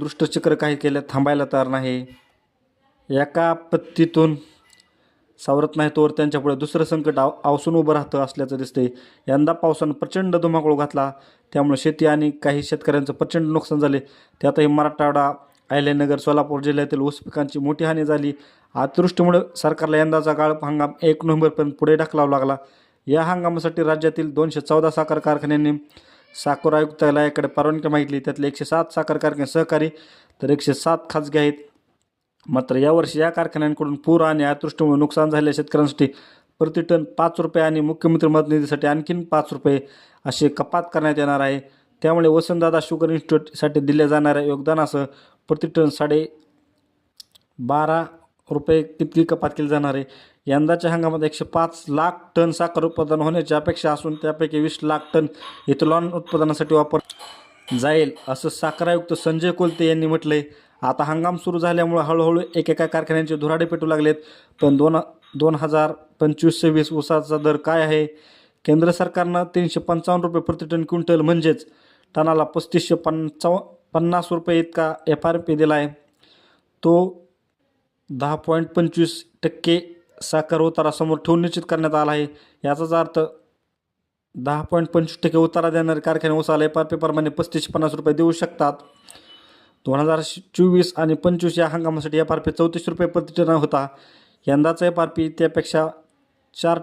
दुष्टचक्र काही केलं थांबायला तयार नाही. एका आपत्तीतून सावरत नाही तोवर त्यांच्यापुढे दुसरं संकट आवसून उभं राहतं असल्याचं दिसतंय. यंदा पावसानं प्रचंड धुमाकूळ घातला, त्यामुळे शेती आणि काही शेतकऱ्यांचं प्रचंड नुकसान झाले. त्यातही मराठवाडा, अहिल्यानगर, सोलापूर जिल्ह्यातील ऊस पिकांची मोठी हानी झाली. अतिवृष्टीमुळे सरकारला यंदाचा गाळप हंगाम 1 नोव्हेंबरपर्यंत पुढे ढकलावा लागला. या हंगामासाठी राज्यातील 214 साखर कारखान्यांनी साखर आयुक्तालयाकडे परवानगी मागितली. त्यातले 107 साखर कारखाने सहकारी तर 107 खाजगी आहेत. मात्र यावर्षी या कारखान्यांकडून पूर आणि अतिवृष्टीमुळे नुकसान झालेल्या शेतकऱ्यांसाठी प्रतिटन ₹5 आणि मुख्यमंत्री मदत निधीसाठी आणखीन ₹5 अशी कपात करण्यात येणार आहे. त्यामुळे वसंतदादा शुगर इन्स्टिट्यूटसाठी दिल्या जाणाऱ्या योगदानासह प्रतिटन ₹12.5 इतकी कपात केली जाणार आहे. यंदाच्या हंगामात 105 लाख टन साखर उत्पादन होण्याची अपेक्षा असून त्यापैकी 20 लाख टन इथेनॉल उत्पादनासाठी वापर जाईल, असं साखर आयुक्त संजय कोलते यांनी म्हटलंय. आता हंगाम सुरू झाल्यामुळे हळूहळू एकेका कारखान्यांचे धुराडे पेटू लागलेत. पण 2025-26 ऊसाचा दर काय आहे? केंद्र सरकारनं ₹355 प्रतिटन क्विंटल म्हणजेच टनाला ₹3550 इतका FRP दिला आहे. तो 10.25% साखर उतारा समोर ठेवून निश्चित करण्यात आला आहे. याचाच अर्थ 10.25% उतारा देणारे कारखाने ऊसाला FRP प्रमाणे ₹3550 देऊ शकतात. 2024 आणि 25 या हंगामासाठी FRP ₹34 प्रतिटन होता. यंदाचा FRP त्यापेक्षा 4%